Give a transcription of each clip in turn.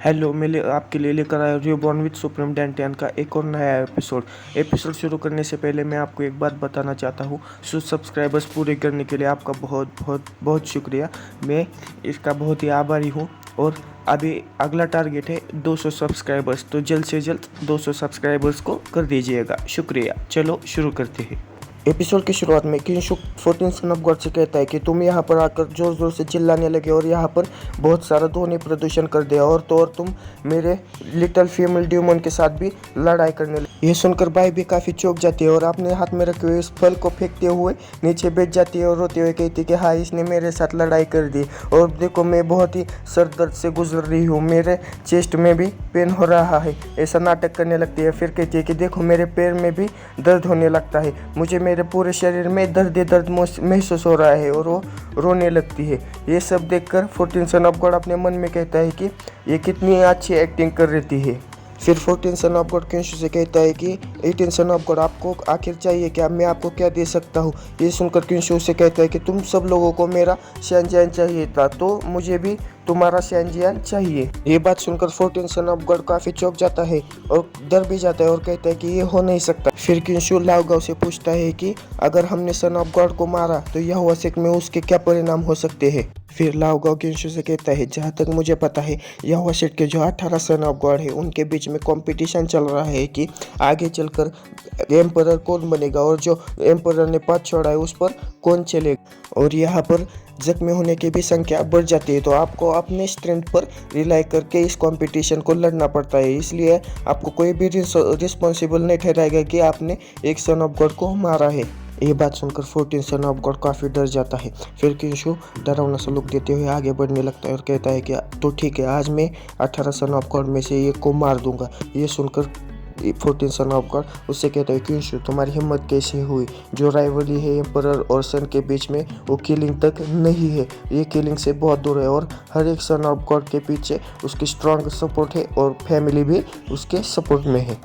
Hello, मैं आपके लिए लेकर आया रिबॉर्न विद सुप्रीम डेंटियन का एक और नया एपिसोड शुरू करने से पहले मैं आपको एक बात बताना चाहता हूँ। सब्सक्राइबर्स पूरे करने के लिए आपका बहुत बहुत बहुत शुक्रिया। मैं इसका बहुत ही आभारी हूँ। और अभी अगला टारगेट है 200 सब्सक्राइबर्स, तो जल्द से जल्द 200 सब्सक्राइबर्स को कर दीजिएगा। शुक्रिया। चलो शुरू करते हैं। एपिसोड की शुरुआत में किंशुक 14 सन ऑफ गॉड से कहता है कि तुम यहाँ पर आकर जोर जोर से चिल्लाने लगे और यहाँ पर बहुत सारा ध्वनि प्रदूषण कर दिया, और तो और तुम मेरे लिटिल फीमेल ड्यूमन के साथ भी लड़ाई करने लगे। यह सुनकर बाई भी काफ़ी चौंक जाती है और अपने हाथ में रखे हुए इस फल को फेंकते हुए नीचे बैठ जाती है और रोते हुए कहती है कि हाँ, इसने मेरे साथ लड़ाई कर दी और देखो मैं बहुत ही सर दर्द से गुजर रही हूँ, मेरे चेस्ट में भी पेन हो रहा है। ऐसा नाटक करने लगती है। फिर कहती है कि देखो मेरे पैर में भी दर्द होने लगता है, मुझे मेरे पूरे शरीर में दर्द महसूस हो रहा है, और वो रोने लगती है। ये सब देखकर 14 सन ऑफ गॉड अपने मन में कहता है कि ये कितनी अच्छी एक्टिंग कर रही है। फिर 14 सन ऑफ गॉड किंशु से कहता है कि 18 सन ऑफ गॉड आपको आखिर चाहिए क्या, मैं आपको क्या दे सकता हूँ। ये सुनकर किंशु से कहता है कि तुम सब लोगों को मेरा शैनजियान चाहिए था, तो मुझे भी तुम्हारा शैनजियान चाहिए। ये बात सुनकर 14 सन ऑफ गॉड काफ़ी चौंक जाता है और डर भी जाता है और कहता है कि ये हो नहीं सकता। फिर किंशु लाओगाओ से पूछता है कि अगर हमने सन ऑफ गॉड को मारा तो यह सेक में उसके क्या परिणाम हो सकते हैं। फिर लाओगाओ किंशु से कहता है जहाँ तक मुझे पता है यह सेट के जो 18 सन ऑफ गॉड है उनके बीच में कंपटीशन चल रहा है कि आगे चलकर एम्परर कौन बनेगा और जो एम्परर ने पद छोड़ा है उस पर कौन चलेगा। और यहाँ पर जख्मी होने की भी संख्या बढ़ जाती है, तो आपको अपने स्ट्रेंथ पर रिलाई करके इस कंपटीशन को लड़ना पड़ता है। इसलिए आपको कोई भी रिस्पॉन्सिबल नहीं ठहराएगा कि आपने एक सन ऑफ गॉड को मारा है। ये बात सुनकर 14 सन ऑफ गॉड काफ़ी डर जाता है। फिर किंशु डरावना सा लुक देते हुए आगे बढ़ने लगता है और कहता है कि तो ठीक है, आज मैं 18 सन ऑफ गॉड में से एक को मार दूंगा। ये सुनकर 14 सन ऑफ गॉड उससे कहता है किंशु तुम्हारी हिम्मत कैसे हुई, जो राइवली है एम्परर और सन के बीच में वो किलिंग तक नहीं है, ये किलिंग से बहुत दूर है, और हर एक सन ऑफ गॉड के पीछे उसकी स्ट्रॉन्ग सपोर्ट है और फैमिली भी उसके सपोर्ट में है।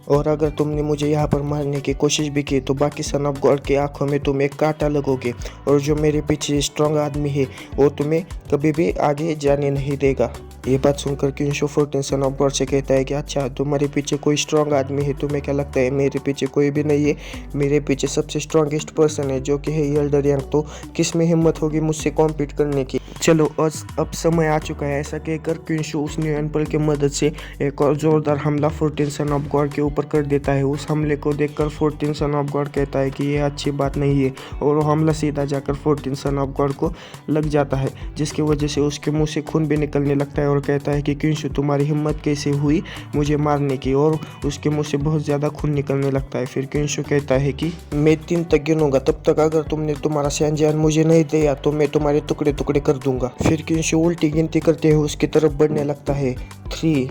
और अगर तुमने मुझे यहाँ पर मारने की कोशिश भी की तो बाकी सन ऑफ गॉड की आंखों में तुम एक कांटा लगोगे, और जो मेरे पीछे स्ट्रॉन्ग आदमी है वो तुम्हें कभी भी आगे जाने नहीं देगा। ये बात सुनकर किंशु 14 सन ऑफ गॉड से कहता है कि अच्छा, तुम्हारे पीछे कोई स्ट्रॉन्ग आदमी है, तुम्हें क्या लगता है मेरे पीछे कोई भी नहीं है। मेरे पीछे सबसे स्ट्रॉन्गेस्ट पर्सन है जो कि है एल्डरियन, तो किस में हिम्मत होगी मुझसे कॉम्पीट करने की। चलो अब समय आ चुका है। ऐसा कहकर किंशु उस न्यू एम्पल की मदद से एक और जोरदार हमला 14 सन ऑफ गॉड के ऊपर कर देता है। उस हमले को देखकर 14 सन ऑफ गॉड कहता है कि ये अच्छी बात नहीं है, और वो हमला सीधा जाकर 14 सन ऑफ गॉड को लग जाता है, जिसकी वजह से उसके मुंह से खून भी निकलने लगता है और कहता है कि किंशु तुम्हारी हिम्मत कैसे हुई मुझे मारने की, और उसके मुंह से बहुत ज़्यादा खून निकलने लगता है। फिर किंशु कहता है कि मैं 3 तक गिनूंगा, तब तक अगर तुमने तुम्हारा शैनजियान मुझे नहीं दिया तो मैं तुम्हारे टुकड़े टुकड़े कर दूंगा। फिर किंशु उल्टी गिनती करते हुए उसकी तरफ बढ़ने लगता है 3,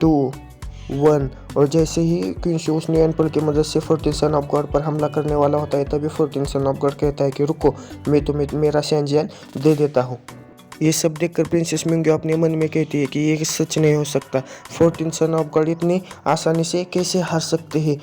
2, 1, और जैसे ही किंशु उस न्यू एम्पल की मदद से 14 सन ऑफ गॉड पर हमला करने वाला होता है, तभी 14 सन ऑफ गॉड कहता है कि रुको, मैं तुम्हें मेरा शैनजियान दे देता हूँ। ये सब देखकर प्रिंसेस मिंग्यो अपने मन में कहती है कि ये सच नहीं हो सकता, 14 सन ऑफ गॉड इतनी आसानी से कैसे हार सकते हैं।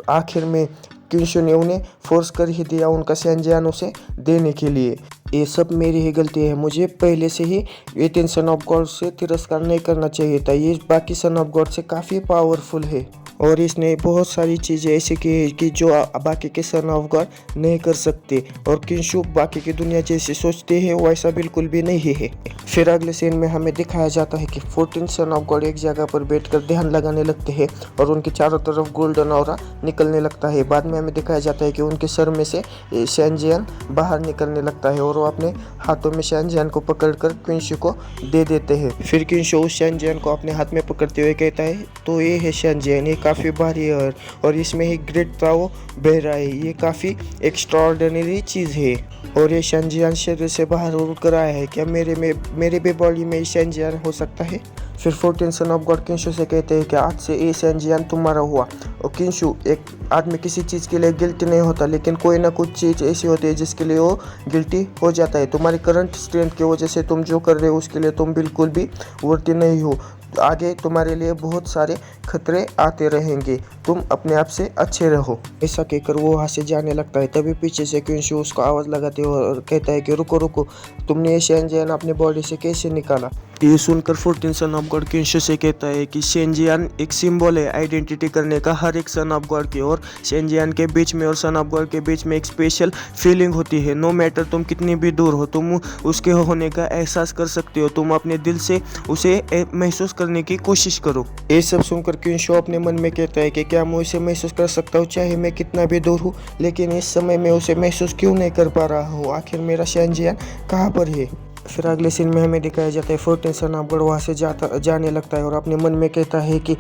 आखिर में किंशु ने उन्हें फोर्स कर ही दिया उनका शैनजियान उसे देने के लिए। ये सब मेरी ही गलती है, मुझे पहले से ही 18 सन ऑफ गॉड से तिरस्कार नहीं करना चाहिए था। ये बाकी सन ऑफ गॉड से काफ़ी पावरफुल है और इसने बहुत सारी चीज़ें ऐसी की है कि जो बाकी के सन ऑफ गॉड नहीं कर सकते, और किंशु बाकी की दुनिया जैसे सोचते हैं वैसा बिल्कुल भी नहीं है। फिर अगले सीन में हमें दिखाया जाता है कि 14 सन ऑफ गॉड एक जगह पर बैठकर ध्यान लगाने लगते हैं और उनके चारों तरफ गोल्डन ऑरा निकलने लगता है। बाद में हमें दिखाया जाता है कि उनके सर में से शैनजियान बाहर निकलने लगता है और वो अपने हाथों में शैनजियान को पकड़कर किंशु को दे देते हैं। फिर किंशु उस शैनजियान को अपने हाथ में पकड़ते हुए कहता है तो ये है शैनजियान, ये काफ़ी भारी है और इसमें ही ग्रेट ताओ बह रहा है, ये काफ़ी एक्स्ट्राऑर्डिनरी चीज़ है, और ये शैनजियान शरीर से बाहर उड़ कर आया है, क्या मेरे भी बॉडी में शैनजियान हो सकता है। फिर 14 सन ऑफ गॉड किंशु से कहते हैं कि आज से ये शैनजियान तुम्हारा हुआ। और किंशु, एक आदमी किसी चीज़ के लिए गिल्टी नहीं होता, लेकिन कोई ना कुछ चीज़ ऐसी होती है जिसके लिए वो गिल्टी हो जाता है। तुम्हारी करंट स्ट्रेंथ की वजह से तुम जो कर रहे हो उसके लिए तुम बिल्कुल भी वर्ती नहीं हो। आगे तुम्हारे लिए बहुत सारे खतरे आते रहेंगे, तुम अपने आप से अच्छे रहो। ऐसा कहकर वो वहाँ से जाने लगता है। तभी पीछे से किंशु उसको आवाज़ लगाते हो और कहता है कि रुको रुको, तुमने ये शैनजियान अपने बॉडी से कैसे निकाला। ये सुनकर 14 सन ऑफ गॉड क्विंशु से कहता है कि शेंजियान एक सिंबल है आइडेंटिटी करने का हर एक सन ऑफ गॉड की, और शेंजियान के बीच में और सन ऑफ गॉड के बीच में एक स्पेशल फीलिंग होती है। नो मैटर तुम कितनी भी दूर हो, तुम उसके होने का एहसास कर सकते हो। तुम अपने दिल से उसे महसूस करने की कोशिश करो। ये सब सुनकर क्विंशु अपने मन में कहता है कि क्या मैं उसे महसूस कर सकता हूँ चाहे मैं कितना भी दूर हूँ, लेकिन इस समय मैं उसे महसूस क्यों नहीं कर पा रहा हूँ। आखिर मेरा शेंजियान कहाँ पर है। फिर अगले सीन में हमें दिखाया जाता है 14 सन ऑफ गॉड वहाँ से जाने लगता है और अपने मन में कहता है कि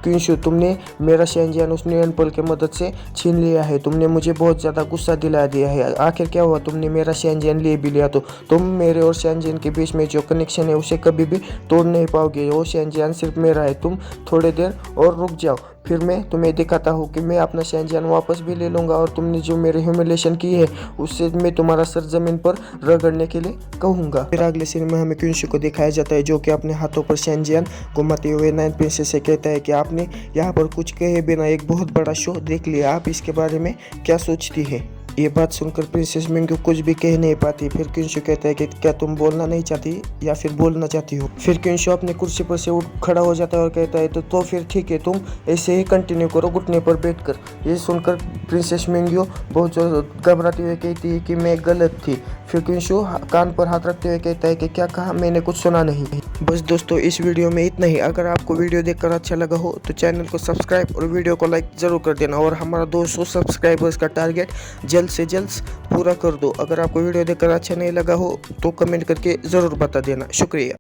क्विंशु तुमने मेरा शेंजियान उस न्यूयन पल के मदद से छीन लिया है। तुमने मुझे बहुत ज़्यादा गुस्सा दिला दिया है। आखिर क्या हुआ, तुमने मेरा शेंजियान ले भी लिया तो तुम मेरे और शेंजियान के बीच में जो कनेक्शन है उसे कभी भी तोड़ नहीं पाओगे। वो शेंजियान सिर्फ मेरा है। तुम थोड़ी देर और रुक जाओ, फिर मैं तुम्हें दिखाता हूँ कि मैं अपना शेंजियान वापस भी ले लूँगा और तुमने जो मेरे ह्यूमिलेशन की है उससे मैं तुम्हारा सर जमीन पर रगड़ने के लिए कहूँगा। फिर अगले सीन में हमें क्विंशु को दिखाया जाता है जो कि अपने हाथों पर शेंजियान घुमाते हुए नाइन प्रिंसेस से कहता है कि आपने यहाँ पर कुछ कहे बिना एक बहुत बड़ा शो देख लिया, आप इसके बारे में क्या सोचती है। ये बात सुनकर प्रिंसेस मिंग्यू कुछ भी कह नहीं पाती। फिर क्विंशु कहता है कि क्या तुम बोलना नहीं चाहती या फिर बोलना चाहती हो। फिर क्विंशु अपनी कुर्सी पर से उठ खड़ा हो जाता है और कहता है तो फिर ठीक है, तुम ऐसे ही कंटिन्यू करो घुटने पर बैठकर। ये सुनकर प्रिंसेस मिंग्यू बहुत घबराती हुई कहती है कि मैं गलत थी। फिर क्विंशु कान पर हाथ रखते हुए कहता है कि क्या कहा, मैंने कुछ सुना नहीं। बस दोस्तों इस वीडियो में इतना ही। अगर आपको वीडियो देखकर अच्छा लगा हो तो चैनल को सब्सक्राइब और वीडियो को लाइक जरूर कर देना, और हमारा 200 सब्सक्राइबर्स का टारगेट जल्द से जल्द पूरा कर दो। अगर आपको वीडियो देखकर अच्छा नहीं लगा हो तो कमेंट करके ज़रूर बता देना। शुक्रिया।